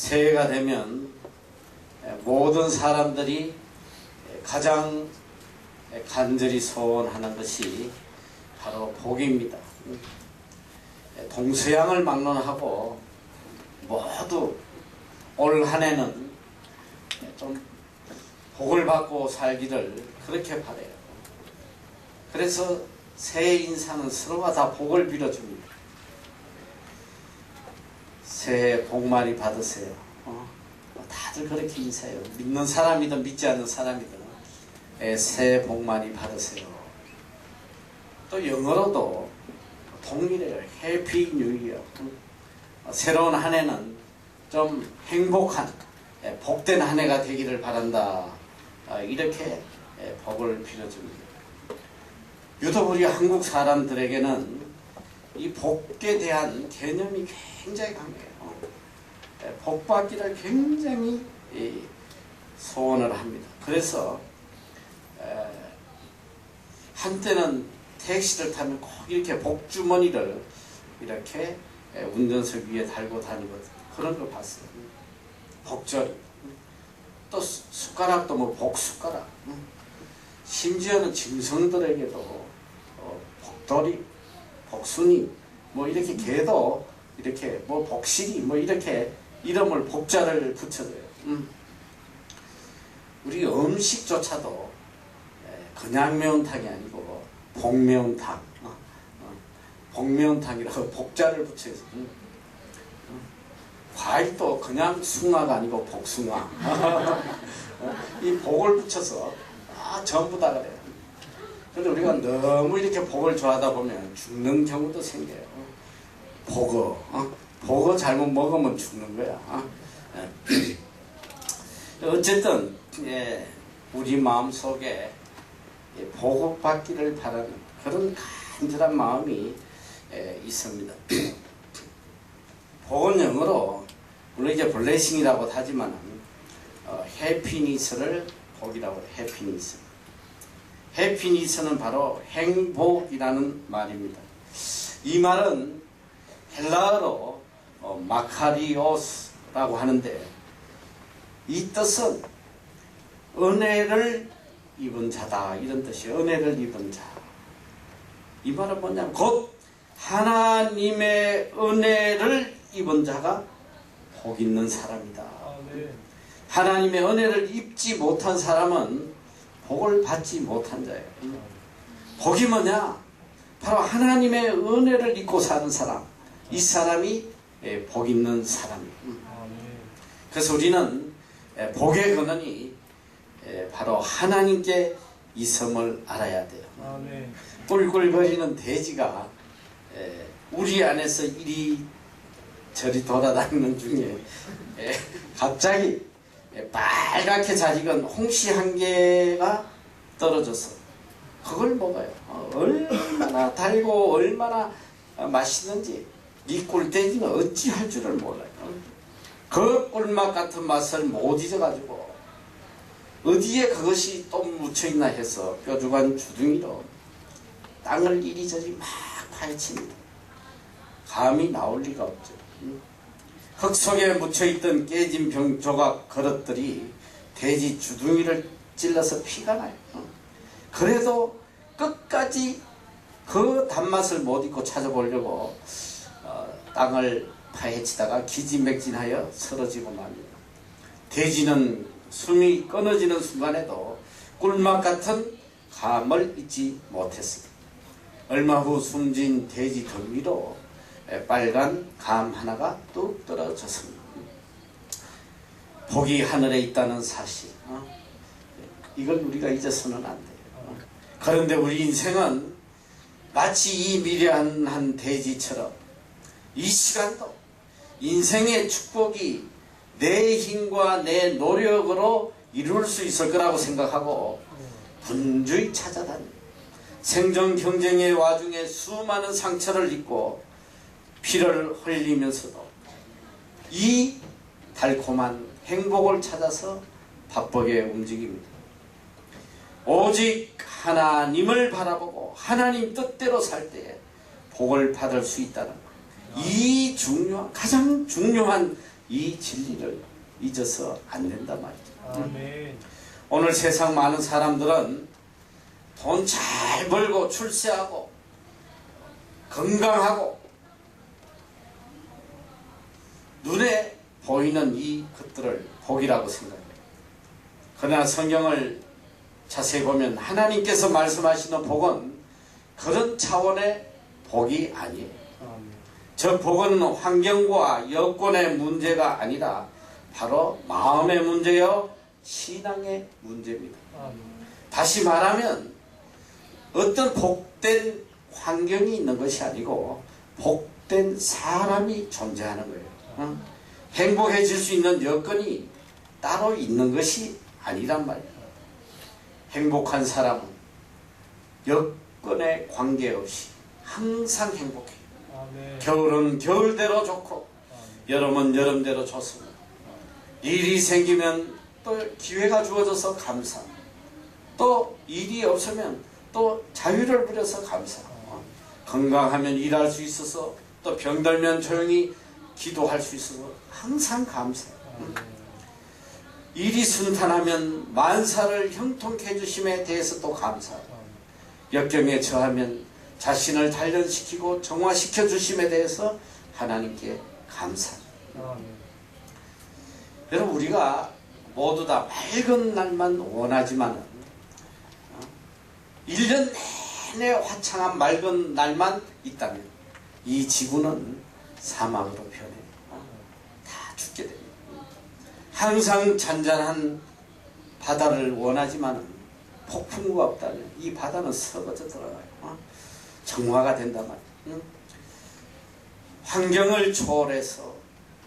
새해가 되면 모든 사람들이 가장 간절히 소원하는 것이 바로 복입니다. 동서양을 막론하고 모두 올 한해는 좀 복을 받고 살기를 그렇게 바라요. 그래서 새해 인사는 서로가 다 복을 빌어줍니다. 새해 복 많이 받으세요. 다들 그렇게 인사해요. 믿는 사람이든 믿지 않는 사람이든 새해 복 많이 받으세요. 또 영어로도 동일해요. 해피 뉴 이어. 새로운 한 해는 좀 행복한 복된 한 해가 되기를 바란다. 이렇게 복을 빌어줍니다. 유독 우리 한국 사람들에게는 이 복에 대한 개념이 굉장히 강해요. 복 받기를 굉장히 소원을 합니다. 그래서 한때는 택시를 타면 꼭 이렇게 복주머니를 이렇게 운전석 위에 달고 다니고 그런 걸 봤어요. 복절, 또 숟가락도 뭐 복숟가락, 심지어는 짐승들에게도 복돌이, 복순이, 뭐 이렇게 개도 이렇게 뭐 복실이 뭐 이렇게 이름을 복자를 붙여줘요. 우리 음식조차도 그냥 매운탕이 아니고 복매운탕, 복매운탕이라고 복자를 붙여서 과일도 그냥 숭아가 아니고 복숭아 이 복을 붙여서 전부 다 그래요. 그런데 우리가 너무 이렇게 복을 좋아하다 보면 죽는 경우도 생겨요. 복어 잘못 먹으면 죽는 거야. 어쨌든 우리 마음속에 복받기를 바라는 그런 간절한 마음이 있습니다. 복은 영어로 물론 이제 블레싱이라고 하지만 해피니스를 복이라고 해요. 해피니스. 해피니스는 바로 행복이라는 말입니다. 이 말은 헬라어로 마카리오스라고 하는데 이 뜻은 은혜를 입은 자다 이런 뜻이에요. 은혜를 입은 자. 이 말은 뭐냐면 곧 하나님의 은혜를 입은 자가 복 있는 사람이다. 하나님의 은혜를 입지 못한 사람은 복을 받지 못한 자예요. 복이 뭐냐? 바로 하나님의 은혜를 입고 사는 사람. 이 사람이 복 있는 사람이에요. 그래서 우리는 복의 근원이 바로 하나님께 있음을 알아야 돼요. 꿀꿀거리는 돼지가 우리 안에서 이리저리 돌아다니는 중에 갑자기 빨갛게 잘 익은 홍시 한 개가 떨어져서 그걸 먹어요. 얼마나 달고 얼마나 맛있는지 이 꿀돼지는 어찌할 줄을 몰라요. 그 꿀맛 같은 맛을 못 잊어가지고 어디에 그것이 또 묻혀있나 해서 뾰족한 주둥이로 땅을 이리저리 막 파헤칩니다. 감이 나올 리가 없죠. 흙 속에 묻혀있던 깨진 병 조각 그릇들이 돼지 주둥이를 찔러서 피가 나요. 그래도 끝까지 그 단맛을 못 잊고 찾아보려고 땅을 파헤치다가 기진맥진하여 쓰러지고 맙니다. 돼지는 숨이 끊어지는 순간에도 꿀맛 같은 감을 잊지 못했습니다. 얼마 후 숨진 돼지 등 위로 빨간 감 하나가 뚝 떨어졌습니다. 복이 하늘에 있다는 사실, 이걸 우리가 잊어서는 안 돼요. 그런데 우리 인생은 마치 이 미련한 돼지처럼 이 시간도 인생의 축복이 내 힘과 내 노력으로 이룰 수 있을 거라고 생각하고 분주히 찾아다닙니다. 생존 경쟁의 와중에 수많은 상처를 입고 피를 흘리면서도 이 달콤한 행복을 찾아서 바쁘게 움직입니다. 오직 하나님을 바라보고 하나님 뜻대로 살 때에 복을 받을 수 있다는 이 가장 중요한 이 진리를 잊어서 안 된단 말이죠. 아멘. 오늘 세상 많은 사람들은 돈 잘 벌고 출세하고 건강하고 눈에 보이는 이 것들을 복이라고 생각해요. 그러나 성경을 자세히 보면 하나님께서 말씀하시는 복은 그런 차원의 복이 아니에요. 아멘. 저 복은 환경과 여건의 문제가 아니라 바로 마음의 문제요, 신앙의 문제입니다. 아멘. 다시 말하면 어떤 복된 환경이 있는 것이 아니고 복된 사람이 존재하는 거예요. 행복해질 수 있는 여건이 따로 있는 것이 아니란 말이에요. 행복한 사람은 여건에 관계없이 항상 행복해요. 아멘. 겨울은 겨울대로 좋고 여름은 여름대로 좋습니다. 일이 생기면 또 기회가 주어져서 감사, 또 일이 없으면 또 자유를 부려서 감사, 건강하면 일할 수 있어서 또 병들면 조용히 기도할 수 있어서 항상 감사. 일이 순탄하면 만사를 형통케 해주심에 대해서 또 감사. 역경에 처하면 자신을 단련시키고 정화시켜 주심에 대해서 하나님께 감사. 여러분, 우리가 모두 다 맑은 날만 원하지만 1년 내내 화창한 맑은 날만 있다면 이 지구는 사막으로 변해 다 죽게 됩니다. 항상 잔잔한 바다를 원하지만 폭풍우가 없다면 이 바다는 썩어져 들어가요. 정화가 된단 말이에요. 환경을 초월해서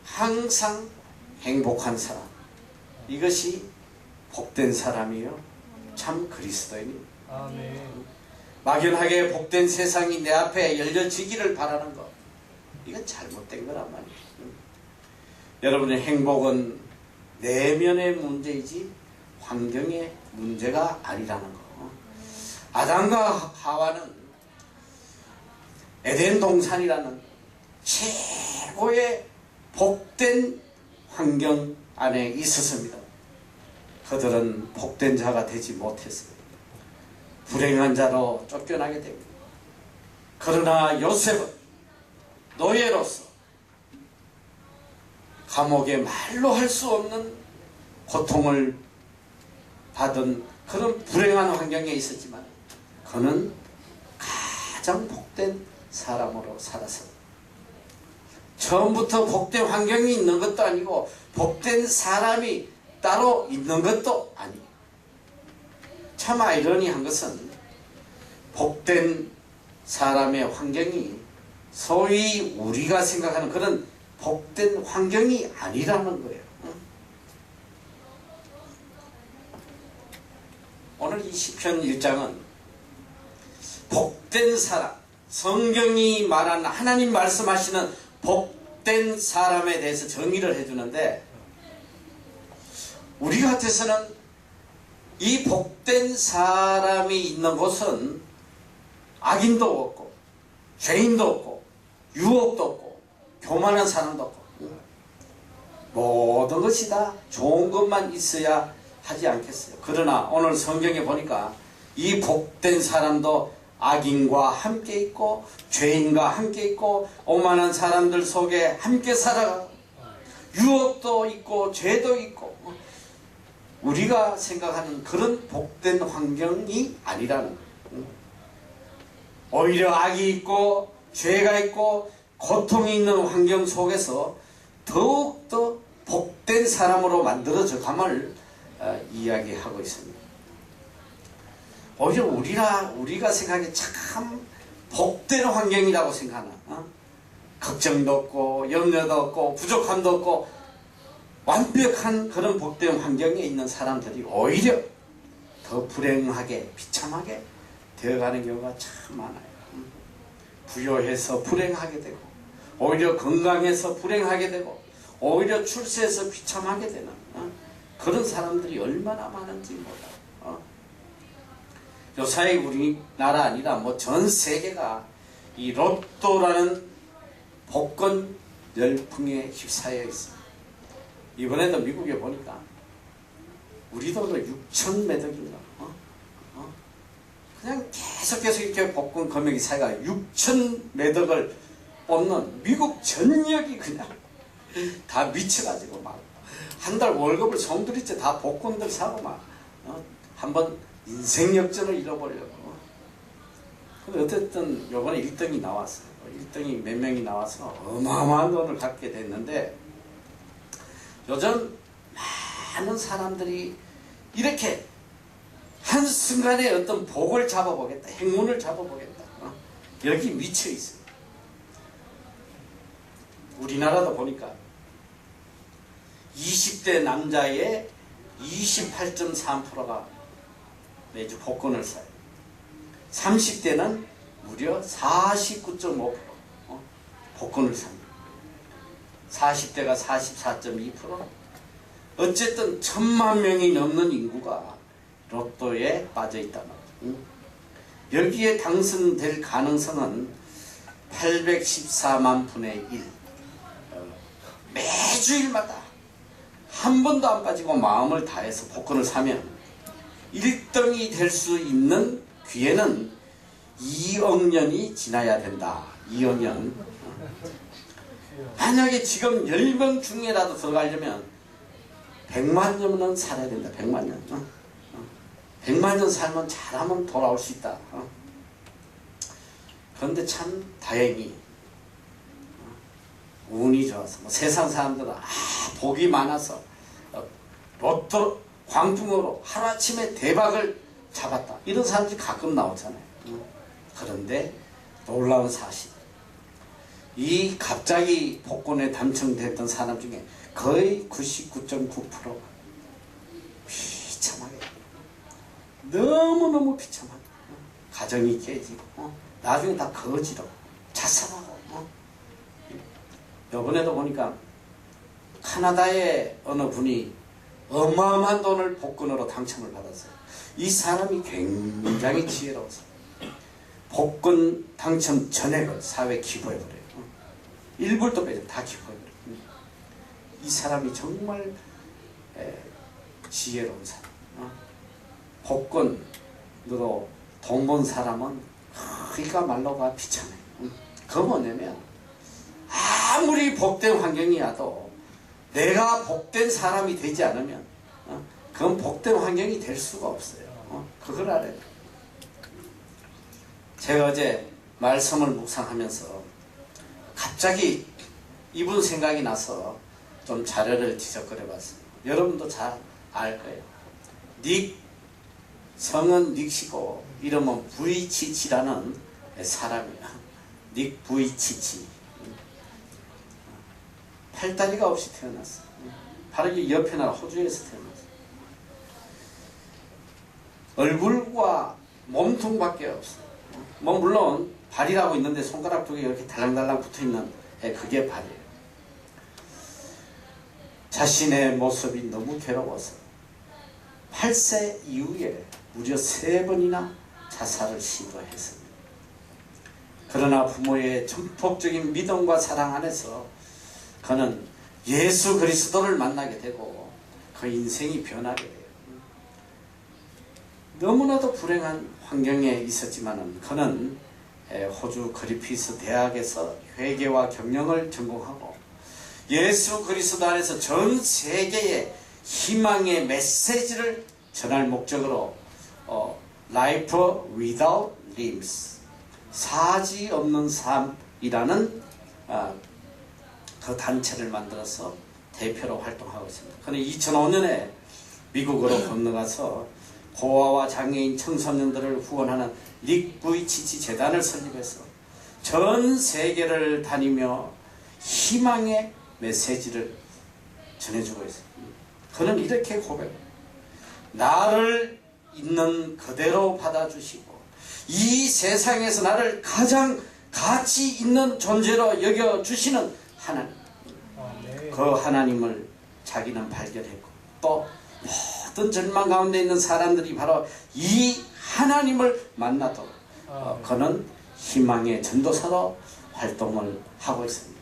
항상 행복한 사람, 이것이 복된 사람이요, 참 그리스도인입니다. 아멘. 막연하게 복된 세상이 내 앞에 열려지기를 바라는 것, 이건 잘못된 거란 말이에요. 여러분의 행복은 내면의 문제이지 환경의 문제가 아니라는 거. 아담과 하와는 에덴 동산이라는 최고의 복된 환경 안에 있었습니다. 그들은 복된 자가 되지 못했어요. 불행한 자로 쫓겨나게 됩니다. 그러나 요셉은 노예로서 감옥에 말로 할 수 없는 고통을 받은 그런 불행한 환경에 있었지만 그는 가장 복된 사람으로 살았습니다. 처음부터 복된 환경이 있는 것도 아니고 복된 사람이 따로 있는 것도 아니에요. 참 아이러니한 것은 복된 사람의 환경이 소위 우리가 생각하는 그런 복된 환경이 아니라는 거예요. 오늘 이 시편 1장은 복된 사람, 성경이 말하는 하나님 말씀하시는 복된 사람에 대해서 정의를 해주는데, 우리 같아서는 이 복된 사람이 있는 곳은 악인도 없고 죄인도 없고 유혹도 없고 교만한 사람도 없고 모든 것이 다 좋은 것만 있어야 하지 않겠어요. 그러나 오늘 성경에 보니까 이 복된 사람도 악인과 함께 있고 죄인과 함께 있고 오만한 사람들 속에 함께 살아가고 유혹도 있고 죄도 있고 우리가 생각하는 그런 복된 환경이 아니라는 거예요. 오히려 악이 있고 죄가 있고 고통이 있는 환경 속에서 더욱더 복된 사람으로 만들어져 감을 이야기하고 있습니다. 오히려 우리가 생각해 참 복된 환경이라고 생각하나, 걱정도 없고 염려도 없고 부족함도 없고 완벽한 그런 복된 환경에 있는 사람들이 오히려 더 불행하게 비참하게 되어가는 경우가 참 많아요. 부요해서 불행하게 되고 오히려 건강해서 불행하게 되고 오히려 출세해서 비참하게 되는 그런 사람들이 얼마나 많은지 몰라요. 요사이 우리나라 아니라 뭐 전 세계가 이 로또라는 복권 열풍에 휩싸여 있어요. 이번에도 미국에 보니까 우리 돈으로 6천 매덕인가 그냥 계속 이렇게 복권 금액이 차이가 6천 매덕을 뽑는 미국 전역이 그냥 다 미쳐가지고 막 한 달 월급을 송두리째 다 복권들 사고 막 한번 인생 역전을 잃어버리려고. 근데 어쨌든 요번에 1등이 나왔어요. 1등이 몇 명이 나와서 어마어마한 돈을 갖게 됐는데, 요즘 많은 사람들이 이렇게 한순간에 어떤 복을 잡아보겠다, 행운을 잡아보겠다, 여기 미쳐 있어요. 우리나라도 보니까 20대 남자의 28.3%가 매주 복권을 사요. 30대는 무려 49.5% 복권을 삽니다. 40대가 44.2%. 어쨌든 1,000만 명이 넘는 인구가 로또에 빠져 있단 말이죠. 여기에 당선될 가능성은 814만 분의 1. 매주일마다 한 번도 안 빠지고 마음을 다해서 복권을 사면 1등이 될 수 있는 기회는 2억 년이 지나야 된다. 2억 년. 만약에 지금 10명 중에라도 들어가려면 100만 년은 살아야 된다. 100만 년. 100만 년 살면 잘하면 돌아올 수 있다. 그런데 참 다행히 운이 좋아서 세상 사람들은 복이 많아서 로또 광풍으로 하루아침에 대박을 잡았다, 이런 사람들이 가끔 나오잖아요. 그런데 놀라운 사실, 이 갑자기 복권에 당첨됐던 사람 중에 거의 99.9%가 비참하게, 너무너무 비참하게 가정이 깨지고 나중에 다 거지로 자살하고. 이번에도 보니까 카나다의 어느 분이 어마어마한 돈을 복권으로 당첨을 받았어요. 이 사람이 굉장히 지혜로워서 복권 당첨 전액을 사회에 기부해버려요. 일불도 빼죠. 다 기부해버려요. 이 사람이 정말 지혜로운 사람. 복권으로 돈 번 사람은 그야말로가 비참해요. 그거 뭐냐면, 아무리 복된 환경이라도 내가 복된 사람이 되지 않으면 그건 복된 환경이 될 수가 없어요. 그걸 알아야 돼요. 제가 어제 말씀을 묵상하면서 갑자기 이분 생각이 나서 좀 자료를 뒤적거려 봤어요. 여러분도 잘 알 거예요. 닉, 성은 닉시고 이름은 부이치치라는 사람이에요. 닉 부이치치. 팔다리가 없이 태어났어요. 바로 이 옆에 나라 호주에서 태어났어요. 얼굴과 몸통밖에 없어요. 뭐 물론 발이라고 있는데 손가락 두 개 이렇게 달랑달랑 붙어있는 그게 발이에요. 자신의 모습이 너무 괴로워서 8세 이후에 무려 3번이나 자살을 시도했습니다. 그러나 부모의 전폭적인 믿음과 사랑 안에서 그는 예수 그리스도를 만나게 되고 그 인생이 변하게 돼요. 너무나도 불행한 환경에 있었지만 그는 호주 그리피스 대학에서 회계와 경영을 전공하고 예수 그리스도 안에서 전 세계에 희망의 메시지를 전할 목적으로 Life Without Limbs, 사지 없는 삶이라는 그 단체를 만들어서 대표로 활동하고 있습니다. 그는 2005년에 미국으로 건너가서 고아와 장애인 청소년들을 후원하는 닉 부이치치 재단을 설립해서 전 세계를 다니며 희망의 메시지를 전해주고 있습니다. 그는 이렇게 고백합니다. 나를 있는 그대로 받아주시고 이 세상에서 나를 가장 가치 있는 존재로 여겨주시는 하나님, 그 하나님을 자기는 발견했고 또 모든 절망 가운데 있는 사람들이 바로 이 하나님을 만나도록 그는 희망의 전도사로 활동을 하고 있습니다.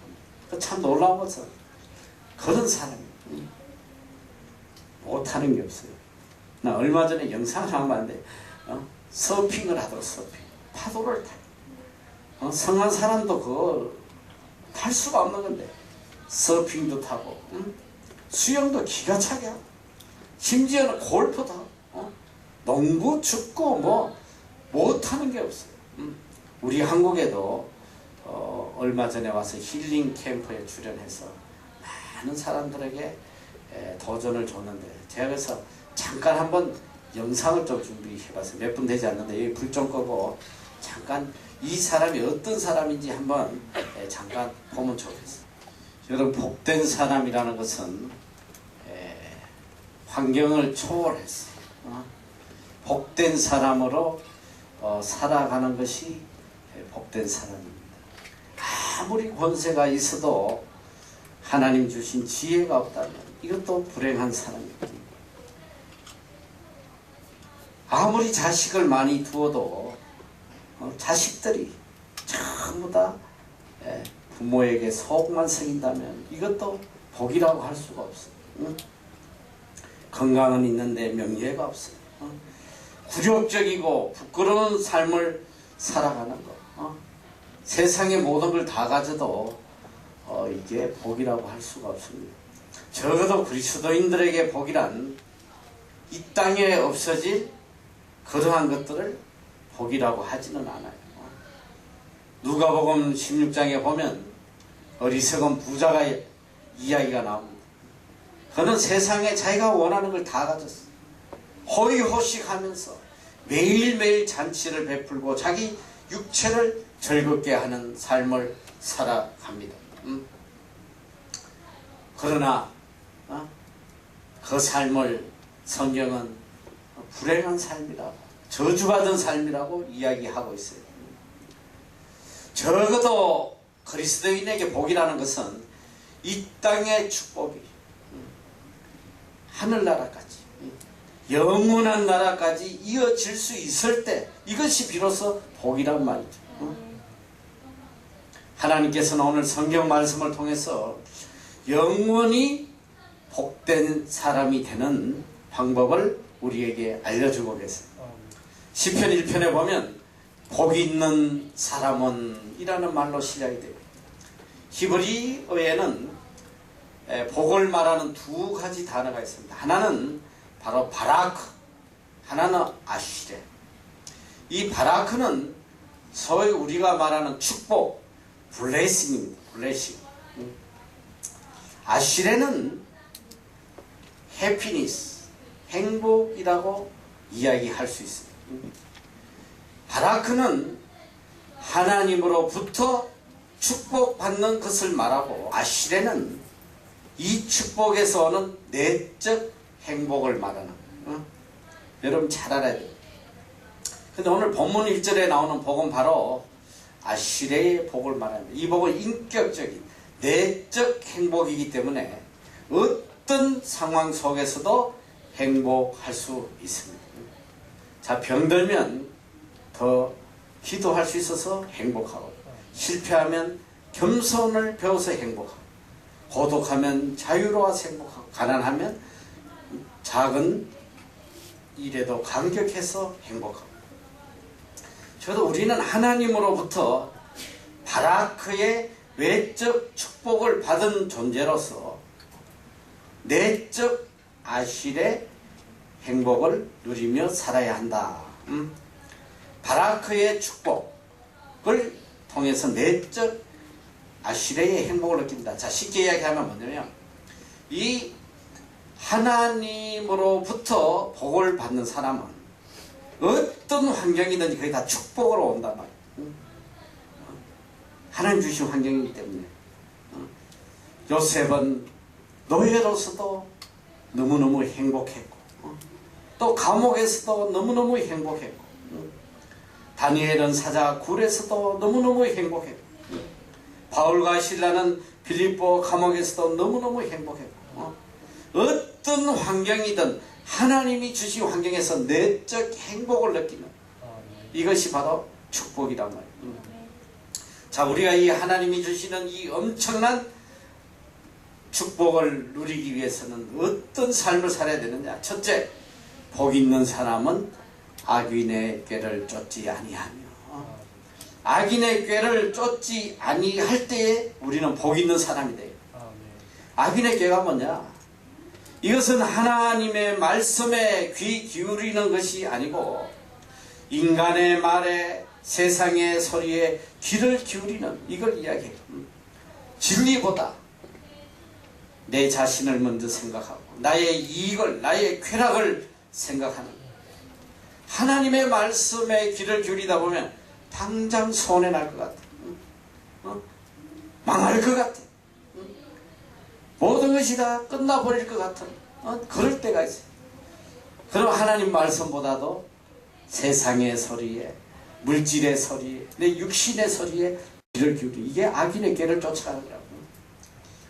참 놀라운 것은 그런 사람이에요. 못하는 게 없어요. 나 얼마 전에 영상을 한번 봤는데 서핑을 하더라고. 서핑. 파도를 타. 성한 사람도 그거 탈 수가 없는 건데 서핑도 타고 수영도 기가 차게 하고 심지어는 골프도 하고 농구, 축구 뭐 못하는 게 없어요. 우리 한국에도 얼마 전에 와서 힐링 캠프에 출연해서 많은 사람들에게 도전을 줬는데 제가 그래서 잠깐 한번 영상을 좀 준비해봤어요. 몇 분 되지 않는데 여기 불 좀 끄고 잠깐 이 사람이 어떤 사람인지 한번 잠깐 보면 좋겠어요. 여러분, 복된 사람이라는 것은 환경을 초월했어요. 복된 사람으로 살아가는 것이 복된 사람입니다. 아무리 권세가 있어도 하나님 주신 지혜가 없다면 이것도 불행한 사람입니다. 아무리 자식을 많이 두어도 자식들이 전부 다 부모에게 속만 새긴다면 이것도 복이라고 할 수가 없어요. 건강은 있는데 명예가 없어요. 굴욕적이고 부끄러운 삶을 살아가는 것. 세상의 모든 걸 다 가져도 이게 복이라고 할 수가 없습니다. 적어도 그리스도인들에게 복이란 이 땅에 없어질 그러한 것들을 복이라고 하지는 않아요. 누가복음 16장에 보면 어리석은 부자가 이야기가 나옵니다. 그는 세상에 자기가 원하는 걸 다 가졌어요. 호의호식하면서 매일매일 잔치를 베풀고 자기 육체를 즐겁게 하는 삶을 살아갑니다. 그러나 그 삶을 성경은 불행한 삶이라고, 저주받은 삶이라고 이야기하고 있어요. 적어도 그리스도인에게 복이라는 것은 이 땅의 축복이 하늘나라까지, 영원한 나라까지 이어질 수 있을 때 이것이 비로소 복이란 말이죠. 하나님께서는 오늘 성경 말씀을 통해서 영원히 복된 사람이 되는 방법을 우리에게 알려주고 계세요. 시편 1편에 보면 복이 있는 사람은 이라는 말로 시작이 돼요. 히브리어에는 복을 말하는 두 가지 단어가 있습니다. 하나는 바로 바라크, 하나는 아시레. 이 바라크는 소위 우리가 말하는 축복, 블레싱입니다. 블레싱. 아시레는 해피니스, 행복이라고 이야기할 수 있습니다. 바라크는 하나님으로부터 축복받는 것을 말하고, 아시레는 이 축복에서 오는 내적 행복을 말하는 거예요. 여러분 잘 알아야 돼요. 근데 오늘 본문 1절에 나오는 복은 바로 아시레의 복을 말합니다. 이 복은 인격적인 내적 행복이기 때문에 어떤 상황 속에서도 행복할 수 있습니다. 자, 병들면 더 기도할 수 있어서 행복하고, 실패하면 겸손을 배워서 행복하고, 고독하면 자유로워서 행복하고, 가난하면 작은 일에도 감격해서 행복하고. 저도 우리는 하나님으로부터 바라크의 외적 축복을 받은 존재로서 내적 아실의 행복을 누리며 살아야 한다. 바라크의 축복을 통해서 내적 아실의 행복을 느낀다. 자, 쉽게 이야기하면 뭐냐면, 이 하나님으로부터 복을 받는 사람은 어떤 환경이든지 그게 다 축복으로 온단 말이에요. 하나님 주신 환경이기 때문에. 요셉은 노예로서도 너무너무 행복했고, 또 감옥에서도 너무너무 행복했고, 다니엘은 사자 굴에서도 너무너무 행복했고, 바울과 실라는 빌립보 감옥에서도 너무너무 행복했고, 어떤 환경이든 하나님이 주신 환경에서 내적 행복을 느끼는, 이것이 바로 축복이란 말이에요. 자, 우리가 이 하나님이 주시는 이 엄청난 축복을 누리기 위해서는 어떤 삶을 살아야 되느냐? 첫째, 복 있는 사람은 악인의 꾀를 쫓지 아니하며, 악인의 꾀를 쫓지 아니할 때에 우리는 복 있는 사람이 돼요. 악인의 꾀가 뭐냐? 이것은 하나님의 말씀에 귀 기울이는 것이 아니고 인간의 말에, 세상의 소리에 귀를 기울이는, 이걸 이야기해요. 진리보다 내 자신을 먼저 생각하고 나의 이익을, 나의 쾌락을 생각하는, 하나님의 말씀에 귀를 기울이다 보면 당장 손해날 것 같아. 망할 것 같아. 모든 것이 다 끝나버릴 것 같은 그럴 때가 있어요. 그럼 하나님 말씀보다도 세상의 소리에, 물질의 소리에, 내 육신의 소리에 귀를 기울이, 이게 악인의 꾀를 쫓아가는 거라고.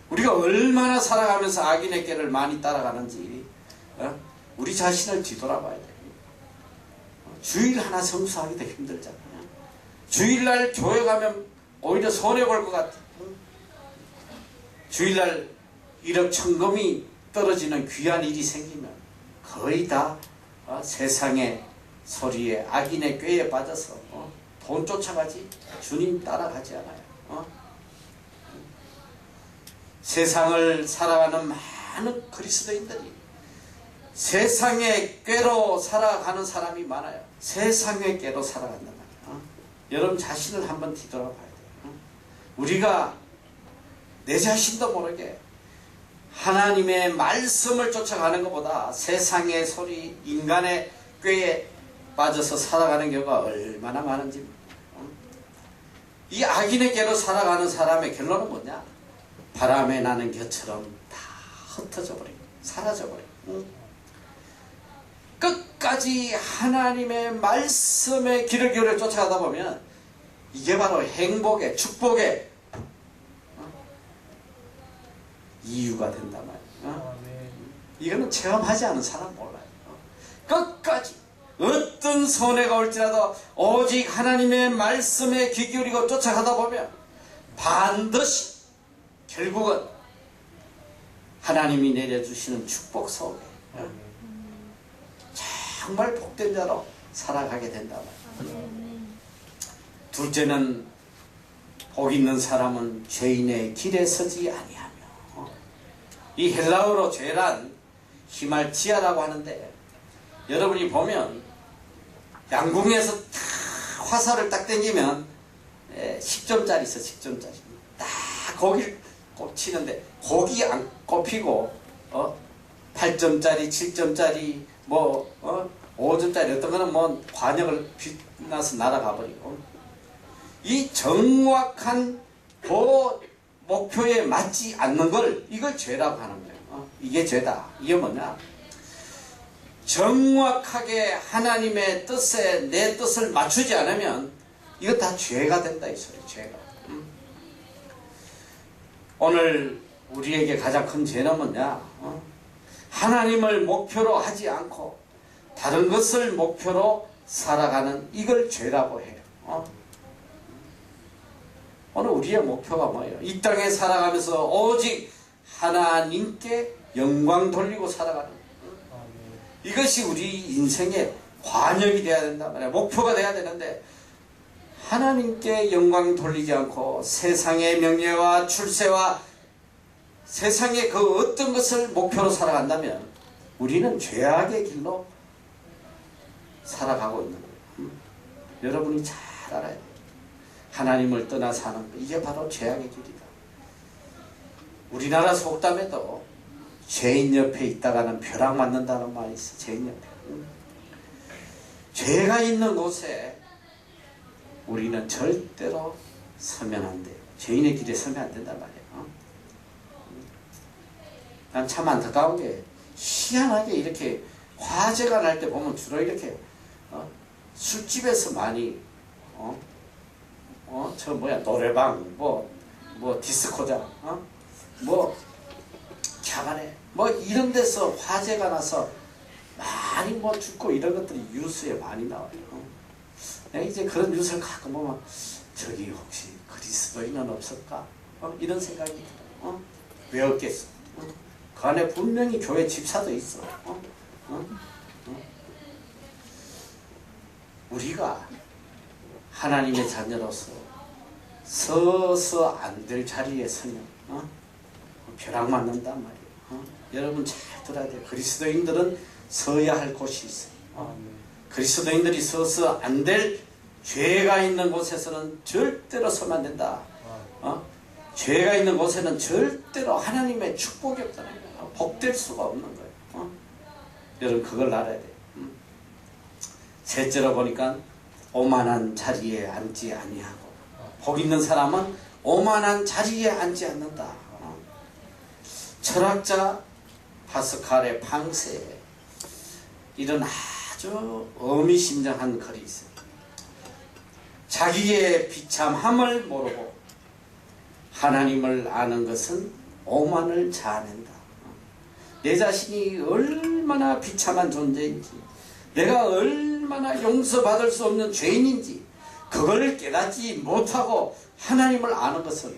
우리가 얼마나 살아가면서 악인의 꾀를 많이 따라가는지 우리 자신을 뒤돌아봐야 돼요. 주일 하나 성수하기도 힘들잖아요. 주일날 교회 가면 오히려 손해볼 것 같아. 주일날 1억 천금이 떨어지는 귀한 일이 생기면 거의 다 세상의 소리에, 악인의 꾀에 빠져서 돈 쫓아가지 주님 따라가지 않아요. 세상을 살아가는 많은 그리스도인들이 세상의 꾀로 살아가는 사람이 많아요. 세상의 꾀로 살아간단 말이에요. 여러분 자신을 한번 뒤돌아봐야 돼요. 우리가 내 자신도 모르게 하나님의 말씀을 쫓아가는 것보다 세상의 소리, 인간의 꾀에 빠져서 살아가는 경우가 얼마나 많은지. 이 악인의 꾀로 살아가는 사람의 결론은 뭐냐? 바람에 나는 겨처럼 다 흩어져 버리고 사라져 버리고, 끝까지 하나님의 말씀의 길을 기울여 쫓아가다 보면 이게 바로 행복의, 축복의 이유가 된단 말이에요. 이거는 체험하지 않은 사람 몰라요. 끝까지 어떤 손해가 올지라도 오직 하나님의 말씀에 귀 기울이고 쫓아가다 보면 반드시 결국은 하나님이 내려주시는 축복 속에 정말 복된 자로 살아가게 된다 말이에요. 둘째는 복 있는 사람은 죄인의 길에 서지 아니하며, 이 헬라어로 죄란 히말티아라고 하는데, 여러분이 보면 양궁에서 화살을 딱 당기면 10점짜리 있어. 10점짜리 딱 거기를 꽂히는데 거기 안 꼽히고 8점짜리 7점짜리 5점짜리 어떤 거는 뭐 관역을 빛나서 날아가 버리고, 이 정확한 그 목표에 맞지 않는 걸, 이걸 죄라고 하는 거예요. 이게 죄다. 이게 뭐냐? 정확하게 하나님의 뜻에 내 뜻을 맞추지 않으면 이거 다 죄가 된다 이 소리. 죄가. 오늘 우리에게 가장 큰 죄는 뭐냐? 하나님을 목표로 하지 않고 다른 것을 목표로 살아가는, 이걸 죄라고 해요. 오늘 우리의 목표가 뭐예요? 이 땅에 살아가면서 오직 하나님께 영광 돌리고 살아가는, 이것이 우리 인생의 관역이 되어야 된단 말이에요. 목표가 되어야 되는데, 하나님께 영광 돌리지 않고 세상의 명예와 출세와 세상의 그 어떤 것을 목표로 살아간다면 우리는 죄악의 길로 살아가고 있는 거예요. 여러분이 잘 알아야 돼요. 하나님을 떠나 사는 거, 이게 바로 죄악의 길이다. 우리나라 속담에도 죄인 옆에 있다가는 벼락 맞는다는 말이 있어. 죄인 옆에. 죄가 있는 곳에 우리는 절대로 서면 안 돼요. 죄인의 길에 서면 안 된단 말이에요. 난 참 안타까운 게, 희한하게 이렇게 화제가 날 때 보면 주로 이렇게 술집에서 많이 저 노래방, 뭐 디스코장, 캬바레, 이런 데서 화제가 나서 많이 죽고 이런 것들이 뉴스에 많이 나와요. 내가 이제 그런 뉴스를 가끔 보면 저기 혹시 그리스도인은 없을까? 이런 생각이 들어요. 왜 없겠어? 그 안에 분명히 교회 집사도 있어. 우리가 하나님의 자녀로서 서서 안 될 자리에 서면 벼락 맞는단 말이에요. 여러분 잘 들어야 돼요. 그리스도인들은 서야 할 곳이 있어요. 그리스도인들이 서서 안 될 죄가 있는 곳에서는 절대로 서면 안 된다. 죄가 있는 곳에는 절대로 하나님의 축복이 없다는 거예요. 복될 수가 없는 거예요. 여러분 그걸 알아야 돼요. 셋째로 보니까 오만한 자리에 앉지 아니하고, 복 있는 사람은 오만한 자리에 앉지 않는다. 철학자 파스칼의 팡세에 이런 아주 의미심장한 글이 있어요. 자기의 비참함을 모르고 하나님을 아는 것은 오만을 자아낸다. 내 자신이 얼마나 비참한 존재인지, 내가 얼마나 용서받을 수 없는 죄인인지 그걸 깨닫지 못하고 하나님을 아는 것은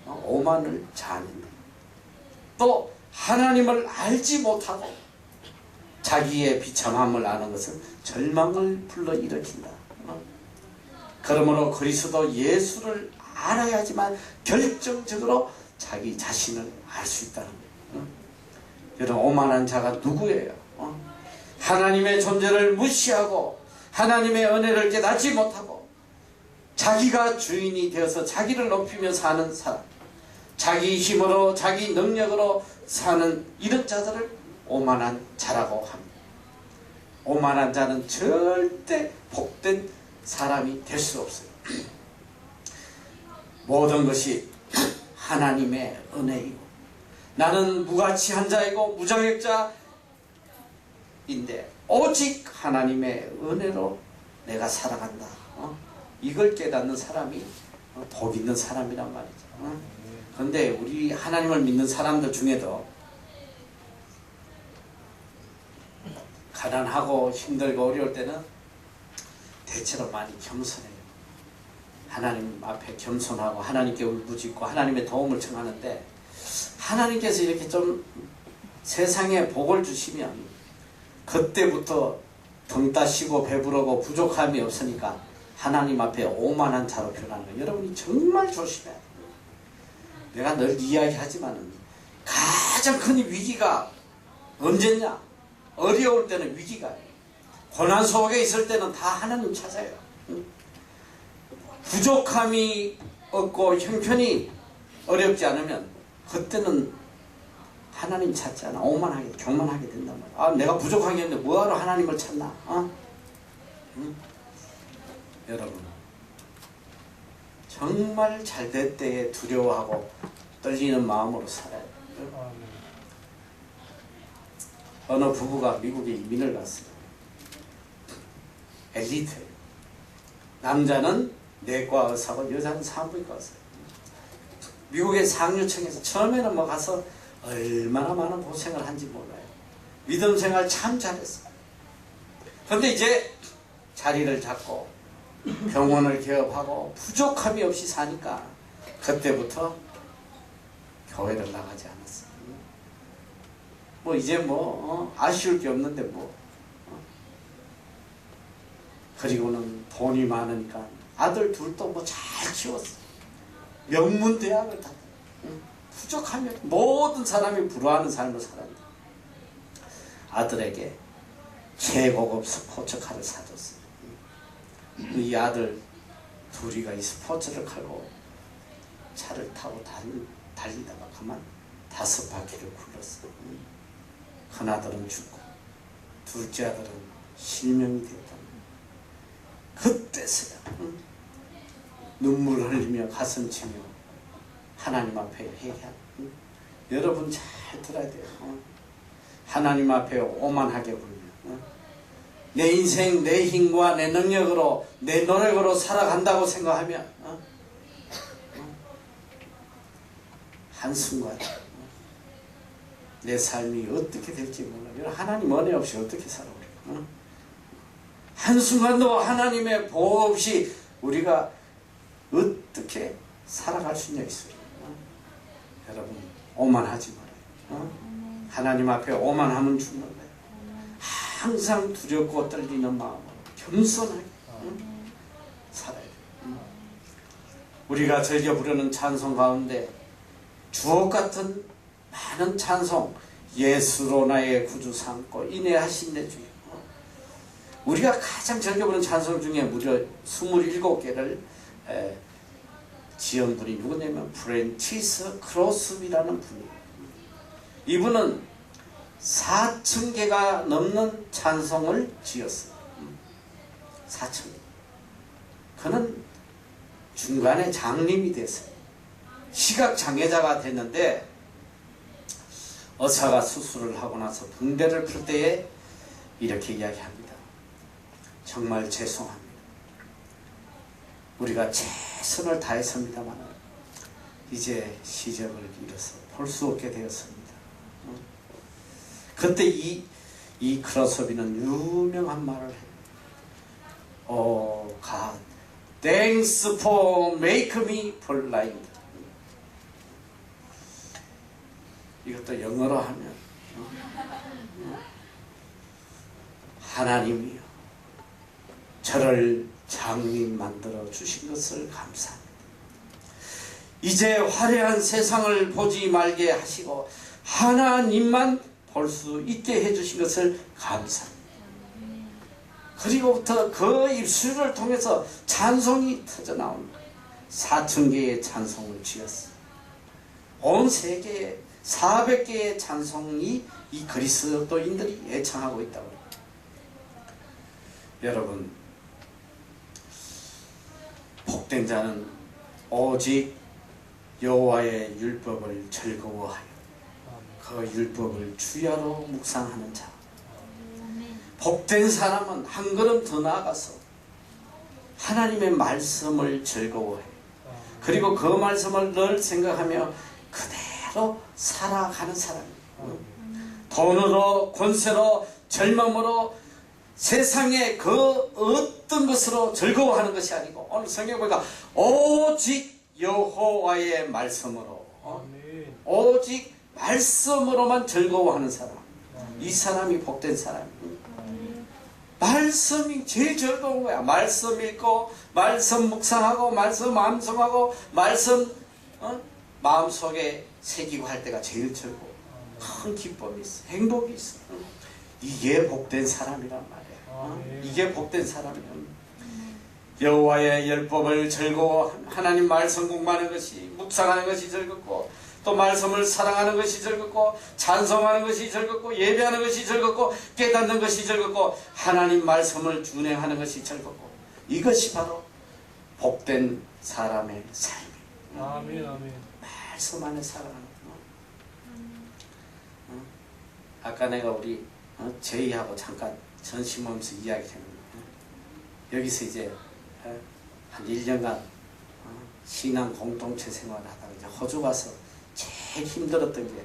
오만을 자아낸다. 또 하나님을 알지 못하고 자기의 비참함을 아는 것은 절망을 불러일으킨다. 그러므로 그리스도 예수를 알아야지만 결정적으로 자기 자신을 알 수 있다는 거예요. 여러분 오만한 자가 누구예요? 하나님의 존재를 무시하고 하나님의 은혜를 깨닫지 못하고 자기가 주인이 되어서 자기를 높이며 사는 사람, 자기 힘으로 자기 능력으로 사는 이런 자들을 오만한 자라고 합니다. 오만한 자는 절대 복된 사람이 될 수 없어요. 모든 것이 하나님의 은혜이고 나는 무가치한 자이고 무자격자인데 오직 하나님의 은혜로 내가 살아간다. 이걸 깨닫는 사람이 복 있는 사람이란 말이죠. 그런데 우리 하나님을 믿는 사람들 중에도 가난하고 힘들고 어려울 때는 대체로 많이 겸손해요. 하나님 앞에 겸손하고 하나님께 울부짖고 하나님의 도움을 청하는데, 하나님께서 이렇게 좀 세상에 복을 주시면 그때부터 등 따시고 배부르고 부족함이 없으니까 하나님 앞에 오만한 자로 변하는 거예요. 여러분이 정말 조심해야 돼요. 내가 늘 이야기하지만은 가장 큰 위기가 언제냐? 어려울 때는 위기가, 고난 속에 있을 때는 다 하나님 찾아요. 부족함이 없고 형편이 어렵지 않으면 그때는 하나님 찾지 않아. 오만하게 교만하게 된단 말이야. 아, 내가 부족하겠는데 뭐하러 하나님을 찾나? 여러분 정말 잘될 때에 두려워하고 떨리는 마음으로 살아야 돼요. 어느 부부가 미국에 이민을 갔어요. 엘리트예요. 남자는 내과 의사고 여자는 산부인과 의사예요. 미국의 상류층에서 처음에는 뭐 가서 얼마나 많은 고생을 한지 몰라요. 믿음 생활 참 잘했어요. 그런데 이제 자리를 잡고 병원을 개업하고 부족함이 없이 사니까 그때부터 교회를 나가지 않았어요. 뭐 이제 아쉬울 게 없는데 그리고는 돈이 많으니까 아들 둘도 잘 키웠어. 명문 대학을 다. 부족하면 모든 사람이 부러워하는 삶을 살았는데 아들에게 최고급 스포츠카를 사줬어요. 이 아들 둘이가 이 스포츠를 갈고 차를 타고 달리다가 그만 5바퀴를 굴렀어요. 큰아들은 죽고 둘째 아들은 실명이 됐다. 그때서야 눈물 흘리며 가슴 치며 하나님 앞에 회개하고. 여러분 잘 들어야 돼요. 하나님 앞에 오만하게 굴면 내 인생 내 힘과 내 능력으로 내 노력으로 살아간다고 생각하면 한순간 내 삶이 어떻게 될지 몰라요. 하나님 은혜 없이 어떻게 살아 우리가. 한순간도 하나님의 보호 없이 우리가 어떻게 살아갈 수 있냐 있어요. 여러분 오만하지 말아요. 하나님 앞에 오만하면 죽는 거예요. 항상 두렵고 떨리는 마음으로 겸손하게 살아야 돼요. 우리가 즐겨 부르는 찬송 가운데 주옥 같은 많은 찬송, 예수로 나의 구주 삼고 인내하신 내 주여. 우리가 가장 즐겨 부르는 찬송 중에 무려 27개를 지은 분이 누구냐면 프랜치스 크로스비라는 분이에요. 이분은 4,000개가 넘는 찬송을 지었어요. 4,000개. 그는 중간에 장님이 됐어요. 시각장애자가 됐는데 의사가 수술을 하고 나서 붕대를 풀 때에 이렇게 이야기합니다. 정말 죄송합니다. 우리가 최선을 다했습니다만 이제 시력을 잃어서 볼 수 없게 되었습니다. 그때 이 크로스비는 유명한 말을 해요. God, thanks for make me blind. 이것도 영어로 하면 하나님이여 저를 장님 만들어 주신 것을 감사합니다. 이제 화려한 세상을 보지 말게 하시고 하나님만 볼 수 있게 해주신 것을 감사합니다. 그리고부터 그 입술을 통해서 찬송이 터져나온 4,000개의 찬송을 지었어요. 온 세계에 400개의 찬송이 이 그리스도인들이 애창하고 있다고 합니다. 여러분, 복된 자는 오직 여호와의 율법을 즐거워하여 그 율법을 주야로 묵상하는 자. 복된 사람은 한 걸음 더 나아가서 하나님의 말씀을 즐거워해. 그리고 그 말씀을 늘 생각하며 그대로 살아가는 사람이에요. 돈으로, 권세로, 절망으로, 세상의 그 어떤 것으로 즐거워하는 것이 아니고 오늘 성경 보니까 오직 여호와의 말씀으로 오직 말씀으로만 즐거워하는 사람. 이 사람이 복된 사람이에요. 말씀이 제일 즐거운 거야. 말씀 읽고 말씀 묵상하고 말씀 암송하고 말씀 마음속에 새기고 할 때가 제일 즐거워. 큰 기쁨이 있어. 행복이 있어. 이게 복된 사람이란 말이야. 이게 복된 사람이야. 여호와의 율법을 즐거워 하나님 말씀 공부하는 것이 묵상하는 것이 즐겁고 또 말씀을 사랑하는 것이 즐겁고 찬송하는 것이 즐겁고 예배하는 것이 즐겁고 깨닫는 것이 즐겁고 하나님 말씀을 준행하는 것이 즐겁고 이것이 바로 복된 사람의 삶이에요. 아멘, 아멘. 말씀 안에 살아가는 거. 아까 내가 우리 제이하고 잠깐 전심하면서 이야기했는데 여기서 이제 한 1년간 신앙 공동체 생활을 하다가 이제 호주 가서 제일 힘들었던 게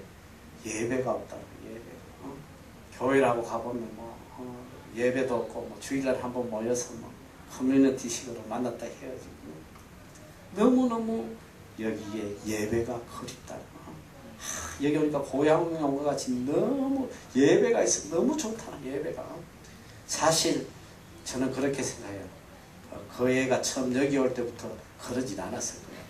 예배가 없다고. 예배가. 교회라고 가보면 예배도 없고 주일날 한번 모여서 커뮤니티식으로 만났다 헤어지고 너무너무 여기에 예배가 그립다. 여기 오니까 고향에 온 것 같이 너무 예배가 있어 너무 좋다. 예배가. 사실 저는 그렇게 생각해요. 그 애가 처음 여기 올 때부터 그러진 않았을 거예요.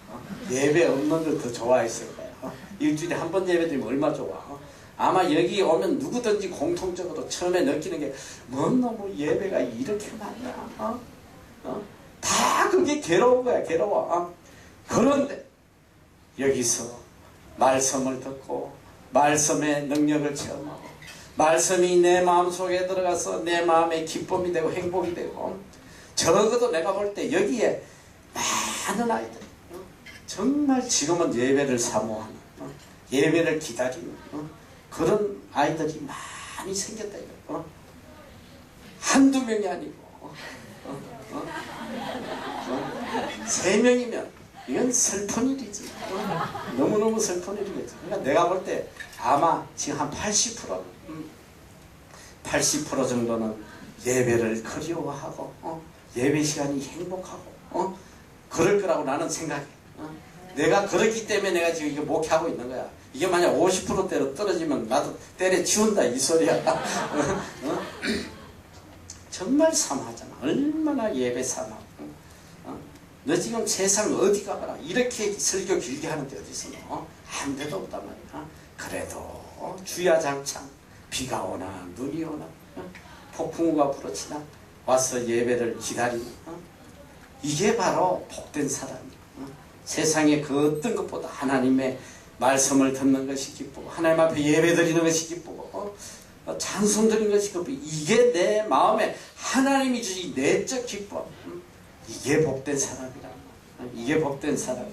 예배 없는 걸 더 좋아했을 거예요. 일주일에 한 번 예배 드리면 얼마 좋아. 아마 여기 오면 누구든지 공통적으로 처음에 느끼는 게 뭔 놈의 예배가 이렇게 많냐. 다 그게 괴로운 거야. 괴로워. 그런데 여기서 말씀을 듣고 말씀의 능력을 체험하고 말씀이 내 마음속에 들어가서 내 마음의 기쁨이 되고 행복이 되고 적어도 내가 볼 때 여기에 많은 아이들 정말 지금은 예배를 사모하는 예배를 기다리는 그런 아이들이 많이 생겼다 이거. 한두 명이 아니고 3명이면 이건 슬픈 일이지. 너무너무 슬픈 일이겠지. 그러니까 내가 볼 때 아마 지금 한 80% 정도는 예배를 그리워하고 예배 시간이 행복하고 그럴 거라고 나는 생각해. 내가 그렇기 때문에 내가 지금 이거 목회하고 있는 거야. 이게 만약 50%대로 떨어지면 나도 때려치운다 이 소리야. 어? 정말 사모하잖아. 얼마나 예배 사모하고. 너 지금 세상 어디 가봐라. 이렇게 설교 길게 하는데 어디서 너? 아무 데도 없단 말이야. 그래도 주야 장창 비가 오나 눈이 오나 폭풍우가 불어치나 와서 예배를 기다리는 이게 바로 복된 사람이야. 세상에 그 어떤 것보다 하나님의 말씀을 듣는 것이 기쁘고 하나님 앞에 예배 드리는 것이 기쁘고 찬송 드리는 것이 기쁘고 이게 내 마음에 하나님이 주신 내적 기쁨. 이게 복된 사람이라. 이게 복된 사람.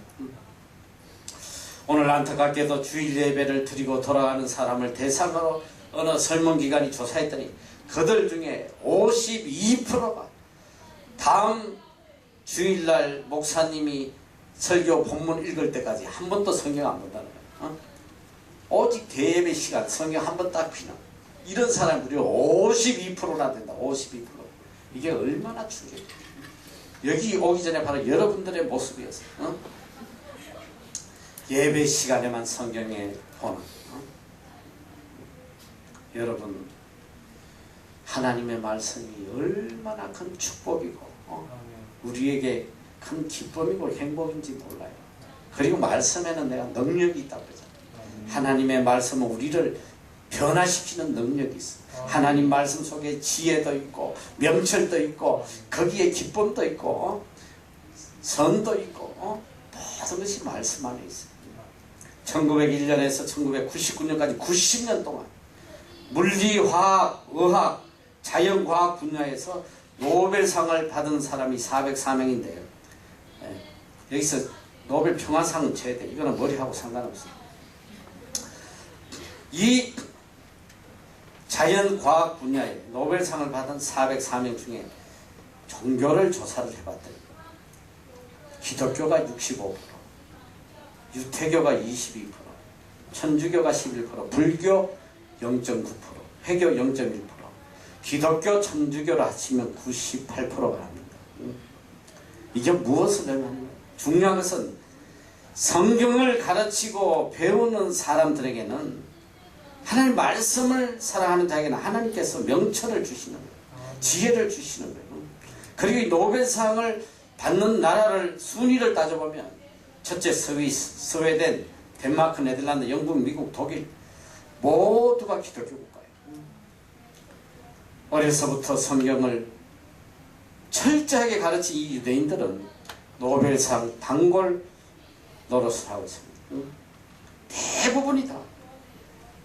오늘 안타깝게도 주일 예배를 드리고 돌아가는 사람을 대상으로 어느 설문기관이 조사했더니 그들 중에 52%가 다음 주일날 목사님이 설교 본문 읽을 때까지 한 번도 성경 안 본다는 거예요. 오직 대예배 시간 성경 한 번 딱 피는 이런 사람이 무려 52%나 된다. 52%. 이게 얼마나 충격이야. 여기 오기 전에 바로 여러분들의 모습이었어요. 예배 시간에만 성경에 보는 여러분 하나님의 말씀이 얼마나 큰 축복이고 우리에게 큰 기쁨이고 행복인지 몰라요. 그리고 말씀에는 내가 능력이 있다고 그러잖아요. 하나님의 말씀은 우리를 변화시키는 능력이 있어. 하나님 말씀 속에 지혜도 있고 명철도 있고 거기에 기쁨도 있고 선도 있고 모든 것이 말씀 안에 있어요. 1901년에서 1999년까지 90년 동안 물리, 화학, 의학, 자연과학 분야에서 노벨상을 받은 사람이 404명인데요. 여기서 노벨 평화상은 최대. 이거는 머리하고 상관없어요. 이 자연과학 분야에 노벨상을 받은 404명 중에 종교를 조사를 해봤더니 기독교가 65%, 유태교가 22%, 천주교가 11%, 불교 0.9%, 회교 0.1%, 기독교, 천주교를 합치면 98%가 합니다. 이게 무엇을 의미하는 거예요? 중요한 것은 성경을 가르치고 배우는 사람들에게는 하나님 말씀을 사랑하는 자에게는 하나님께서 명철을 주시는 거예요. 지혜를 주시는 거예요. 그리고 이 노벨상을 받는 나라를 순위를 따져보면 첫째 스위스, 스웨덴, 덴마크, 네덜란드, 영국, 미국, 독일 모두가 기독교 국가예요. 어려서부터 성경을 철저하게 가르친 이 유대인들은 노벨상 단골 노릇을 하고 있습니다. 대부분이 다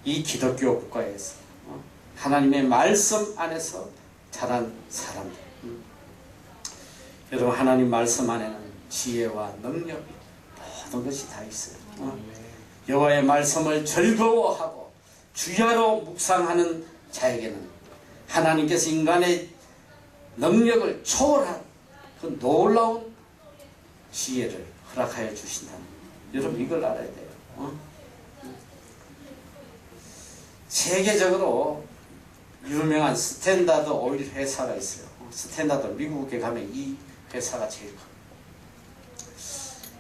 이 기독교 국가에서 하나님의 말씀 안에서 자란 사람들. 여러분 하나님 말씀 안에는 지혜와 능력이 모든 것이 다 있어요. 여호와의 말씀을 즐거워하고 주야로 묵상하는 자에게는 하나님께서 인간의 능력을 초월한 그 놀라운 지혜를 허락하여 주신다는 거예요. 여러분 이걸 알아야 돼요. 세계적으로 유명한 스탠다드 오일 회사가 있어요. 스탠다드 미국에 가면 이 회사가 제일 커요.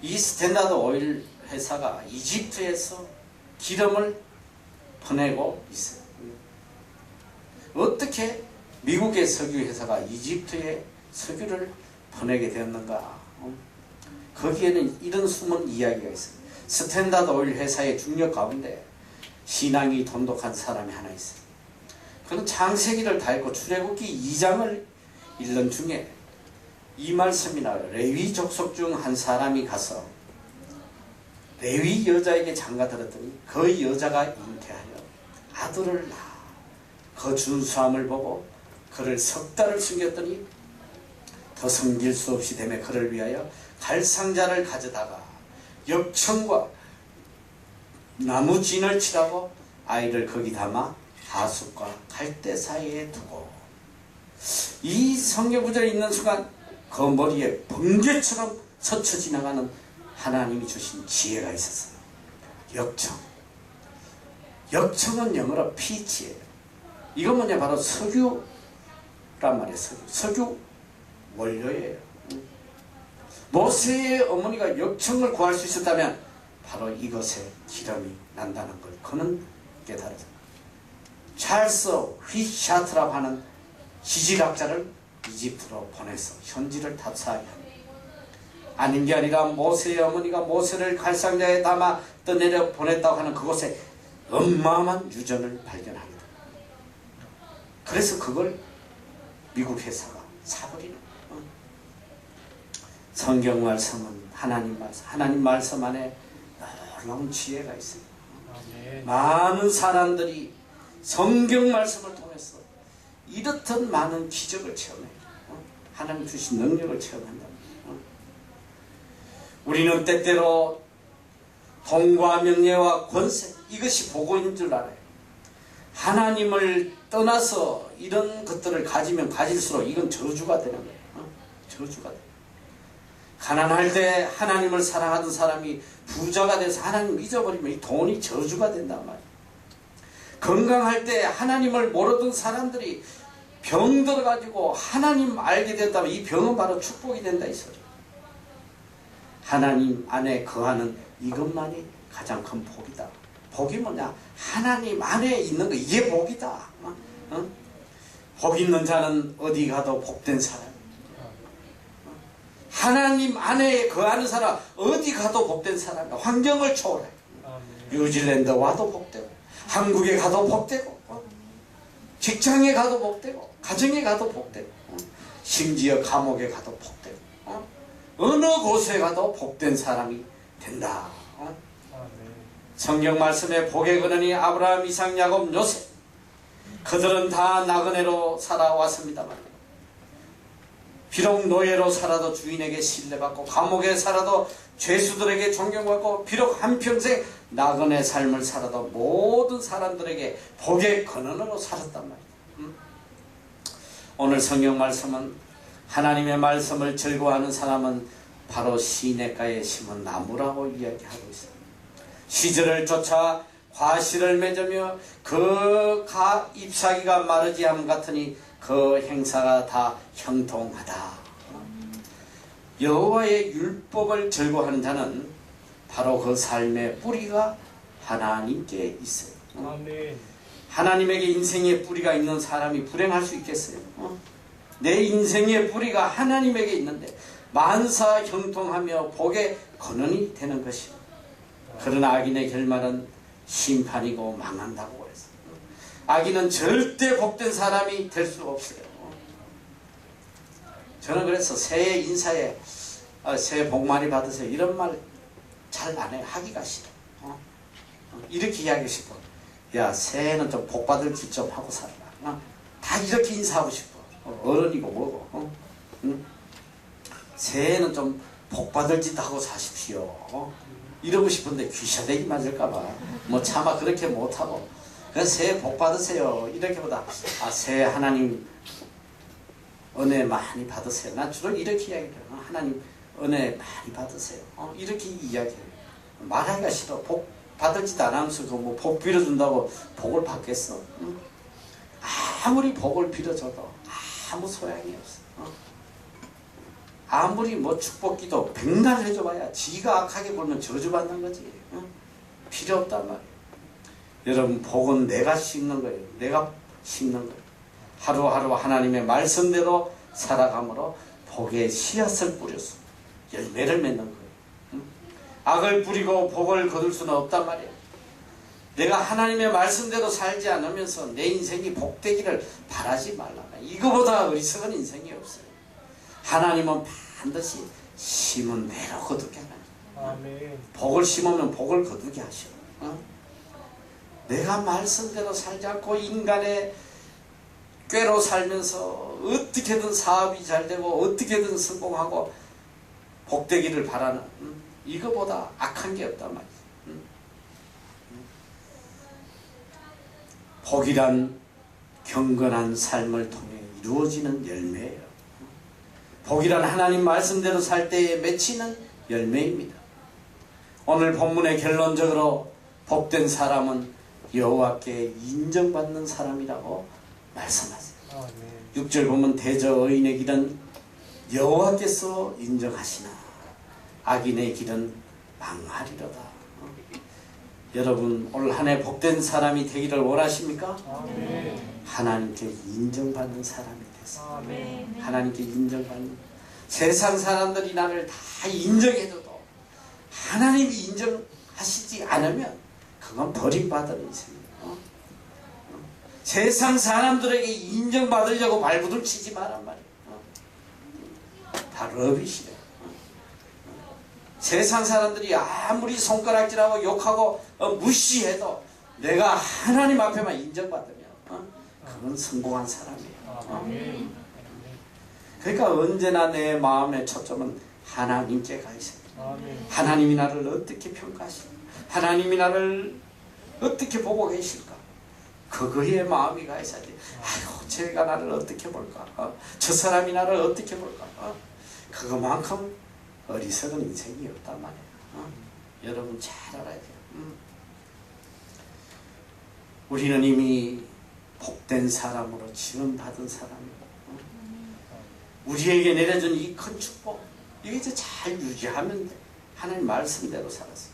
이 스탠다드 오일 회사가 이집트에서 기름을 퍼내고 있어요. 어떻게 미국의 석유 회사가 이집트에 석유를 퍼내게 되었는가? 거기에는 이런 숨은 이야기가 있어요. 스탠다드 오일 회사의 중력 가운데 신앙이 돈독한 사람이 하나 있어요. 그는 창세기를 다 읽고 출애굽기 2장을 읽는 중에 이 말씀이 나와요. 레위 족속 중 한 사람이 가서 레위 여자에게 장가 들었더니 그 여자가 잉태하여 아들을 낳아 그 준수함을 보고 그를 석 달을 숨겼더니 더 섬길 수 없이 되매 그를 위하여 갈상자를 가져다가 역청과 나무 진을 칠하고 아이를 거기 담아 하숫과 갈대 사이에 두고 이 성경 구절에 있는 순간 그 머리에 번개처럼 스쳐 지나가는 하나님이 주신 지혜가 있었어요. 역청. 역청은 영어로 피치예요. 이건 뭐냐 바로 석유란 말이에요. 석유 원료예요. 모세의 어머니가 역청을 구할 수 있었다면 바로 이것에 기름이 난다는 걸 그는 깨달았습니다. 찰스 휘샤트라고 하는 지질학자를 이집트로 보내서 현지를 탑사하게 합니다. 아닌 게 아니라 모세의 어머니가 모세를 갈상자에 담아 떠내려 보냈다고 하는 그곳에 어마어마한 유전을 발견하게 됩니다. 그래서 그걸 미국 회사가 사버리는 거예요. 성경 말씀은 하나님 말씀 안에 놀라운 지혜가 있어요. 많은 사람들이 성경 말씀을 통해서 이렇듯 많은 기적을 체험해요. 하나님 주신 능력을 체험한다. 우리는 때때로 돈과 명예와 권세 이것이 복음인 줄 알아요. 하나님을 떠나서 이런 것들을 가지면 가질수록 이건 저주가 되는 거예요. 저주가 돼요. 가난할 때 하나님을 사랑하던 사람이 부자가 돼서 하나님 잊어버리면 이 돈이 저주가 된단 말이에요. 건강할 때 하나님을 모르던 사람들이 병 들어가지고 하나님 알게 됐다면 이 병은 바로 축복이 된다 이 소리. 하나님 안에 거하는 이것만이 가장 큰 복이다. 복이 뭐냐? 하나님 안에 있는 거 이게 복이다. 복 있는 자는 어디 가도 복된 사람. 하나님 안에 거하는 사람 어디 가도 복된 사람이야. 환경을 초월해. 뉴질랜드 와도 복되고 한국에 가도 복되고 직장에 가도 복되고 가정에 가도 복되고 심지어 감옥에 가도 복되고 어느 곳에 가도 복된 사람이 된다. 성경 말씀에 복의 근원이 아브라함, 이삭, 야곱, 요셉 그들은 다 나그네로 살아왔습니다만 비록 노예로 살아도 주인에게 신뢰받고 감옥에 살아도 죄수들에게 존경받고 비록 한평생 나그네 삶을 살아도 모든 사람들에게 복의 근원으로 살았단 말이다. 오늘 성경 말씀은 하나님의 말씀을 즐거워하는 사람은 바로 시냇가에 심은 나무라고 이야기하고 있습니다. 시절을 쫓아 과실을 맺으며 그 잎사귀가 마르지 함 같으니 그 행사가 다 형통하다. 여호와의 율법을 즐거워하는 자는 바로 그 삶의 뿌리가 하나님께 있어요. 하나님에게 인생의 뿌리가 있는 사람이 불행할 수 있겠어요? 내 인생의 뿌리가 하나님에게 있는데 만사 형통하며 복의 근원이 되는 것이요. 그러나 악인의 결말은 심판이고 망한다고 그랬어요. 악인은 절대 복된 사람이 될 수 없어요. 저는 그래서 새해 인사에 새해 복 많이 받으세요 이런 말 잘 안 해요. 하기가 싫어. 이렇게 이야기하고 싶어. 야 새해는 좀 복 받을 짓 좀 하고 살아라. 다 이렇게 인사하고 싶어. 어른이고 뭐고. 새해는 좀 복 받을 짓 하고 사십시오. 이러고 싶은데 귀샤대기 맞을까봐 뭐 차마 그렇게 못하고 그래서 새해 복 받으세요 이렇게보다 새해 하나님 은혜 많이 받으세요. 난 주로 이렇게 이야기해요. 하나님 은혜 많이 받으세요. 이렇게 이야기해요. 말하기가 싫어. 복 받을 짓 안 하면서 뭐 복 빌어준다고 복을 받겠어? 아무리 복을 빌어줘도 아무 소양이 없어. 아무리 뭐 축복기도 백날 해줘봐야 지가 악하게 보면 저주받는 거지. 필요 없단 말이에요. 여러분 복은 내가 심는 거예요. 내가 심는 거예요. 하루하루 하나님의 말씀대로 살아감으로 복의 씨앗을 뿌려서 열매를 맺는 거예요. 악을 뿌리고 복을 거둘 수는 없단 말이에요. 내가 하나님의 말씀대로 살지 않으면서 내 인생이 복되기를 바라지 말라. 이거보다 어리석은 인생이 없어요. 하나님은 반드시 심은 대로 거두게 하나요. 복을 심으면 복을 거두게 하셔. 내가 말씀대로 살지 않고 인간의 꾀로 살면서 어떻게든 사업이 잘 되고 어떻게든 성공하고 복되기를 바라는 이거보다 악한 게 없단 말이지. 복이란 경건한 삶을 통해 이루어지는 열매예요. 복이란 하나님 말씀대로 살 때에 맺히는 열매입니다. 오늘 본문의 결론적으로 복된 사람은 여호와께 인정받는 사람이라고 말씀하세요. 6절 보면 대저 의인의 길은 여호와께서 인정하시나 악인의 길은 망하리로다. 여러분 올 한 해 복된 사람이 되기를 원하십니까? 하나님께 인정받는 사람이 되세요. 하나님께 인정받는, 세상 사람들이 나를 다 인정해줘도 하나님이 인정하시지 않으면 그건 버림받은 인생이에요. 세상 사람들에게 인정받으려고 발부둥 치지 마란 말이에요. 다 러비시래요. 세상 사람들이 아무리 손가락질하고 욕하고 무시해도 내가 하나님 앞에만 인정받으면 그건 성공한 사람이에요. 그러니까 언제나 내 마음의 초점은 하나님께 가 있어요. 하나님이 나를 어떻게 평가하실까? 하나님이 나를 어떻게 보고 계실까? 그거에 마음이 가 있어야 돼. 아이고, 쟤가 나를 어떻게 볼까? 저 사람이 나를 어떻게 볼까? 그거만큼 어리석은 인생이 없단 말이에요. 여러분 잘 알아야 돼요. 우리는 이미 복된 사람으로 지원받은 사람이에요. 우리에게 내려준 이 큰 축복, 이게 이제 잘 유지하면 돼. 하나님 말씀대로 살았어요.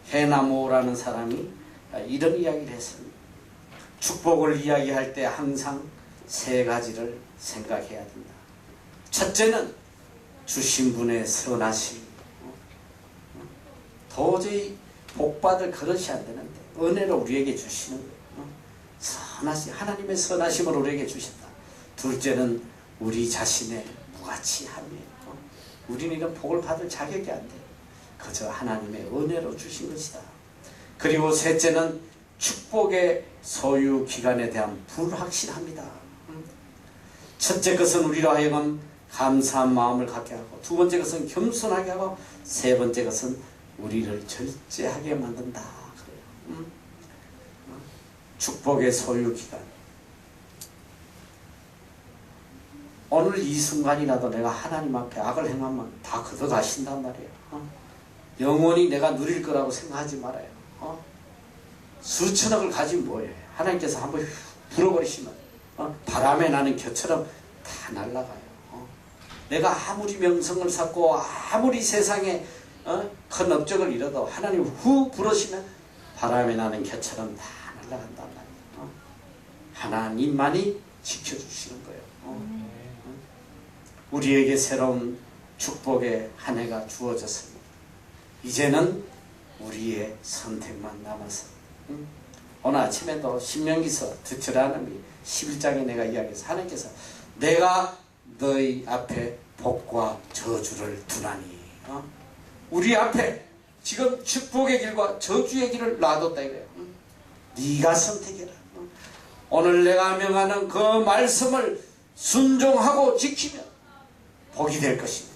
해나모라는 사람이 이런 이야기를 했습니다. 축복을 이야기할 때 항상 세 가지를 생각해야 된다. 첫째는 주신 분의 선하심. 도저히 복받을 그릇이 안 되는데 은혜로 우리에게 주시는 거예요. 선하심, 하나님의 선하심을 우리에게 주셨다. 둘째는 우리 자신의 무가치함이에요. 우리는 이런 복을 받을 자격이 안 돼. 그저 하나님의 은혜로 주신 것이다. 그리고 셋째는 축복의 소유 기간에 대한 불확실합니다. 첫째 것은 우리로 하여금 감사한 마음을 갖게 하고, 두 번째 것은 겸손하게 하고, 세 번째 것은 우리를 절제하게 만든다. 그래요. 축복의 소유 기간. 오늘 이 순간이라도 내가 하나님 앞에 악을 행하면 다 걷어가신단 말이에요. 영원히 내가 누릴 거라고 생각하지 말아요. 수천억을 가지면 뭐예요? 하나님께서 한번 불어버리시면 바람에 나는 겨처럼 다 날아가요. 내가 아무리 명성을 쌓고 아무리 세상에 큰 업적을 이뤄도 하나님 후 불으시면 바람에 나는 겨처럼 다 날아간단 말이에요. 하나님만이 지켜주시는 거예요. 우리에게 새로운 축복의 한 해가 주어졌습니다. 이제는 우리의 선택만 남았어. 오늘 아침에도 신명기서 드처라노미 11장에 내가 이야기해서 하나님께서 내가 너희 앞에 복과 저주를 두나니, 우리 앞에 지금 축복의 길과 저주의 길을 놔뒀다 이거예요. 네가 선택해라. 오늘 내가 명하는 그 말씀을 순종하고 지키면 복이 될 것입니다.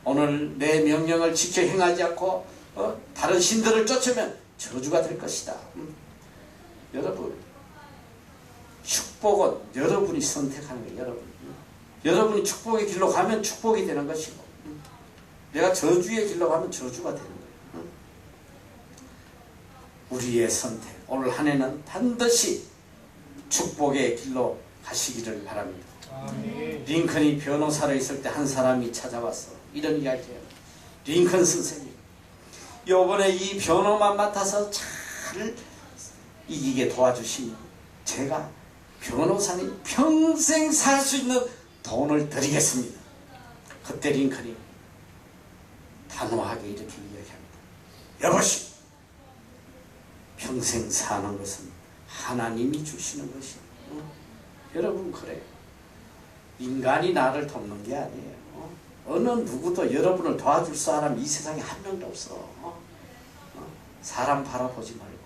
오늘 내 명령을 지켜 행하지 않고 다른 신들을 쫓으면 저주가 될 것이다. 여러분, 축복은 여러분이 선택하는 거예요. 여러분이 축복의 길로 가면 축복이 되는 것이고, 내가 저주의 길로 가면 저주가 되는 거예요. 우리의 선택, 오늘 한 해는 반드시 축복의 길로 가시기를 바랍니다. 링컨이 변호사로 있을 때 한 사람이 찾아왔어. 이런 이야기예요. 링컨 선생님, 요번에 이 변호만 맡아서 잘 이기게 도와주시면 제가 변호사님 평생 살 수 있는 돈을 드리겠습니다. 그때 링컨이 단호하게 이렇게 이야기합니다. 여보시, 평생 사는 것은 하나님이 주시는 것이에요. 여러분, 그래요. 인간이 나를 돕는 게 아니에요. 어느 누구도 여러분을 도와줄 사람 이 세상에 한 명도 없어. 사람 바라보지 말고,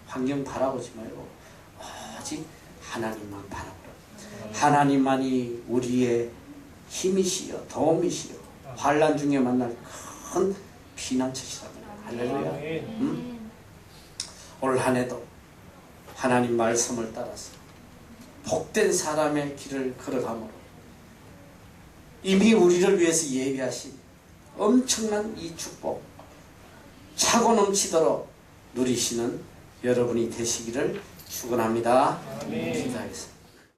환경 바라보지 말고 오직 하나님만 바라보라. 하나님만이 우리의 힘이시여 도움이시여 환난 중에 만날 큰 피난처시다. 할렐루야. 올 한 해도 하나님 말씀을 따라서 복된 사람의 길을 걸어가므로 이미 우리를 위해서 예비하신 엄청난 이 축복 차고 넘치도록 누리시는 여러분이 되시기를 축원합니다. 기도하겠습니다.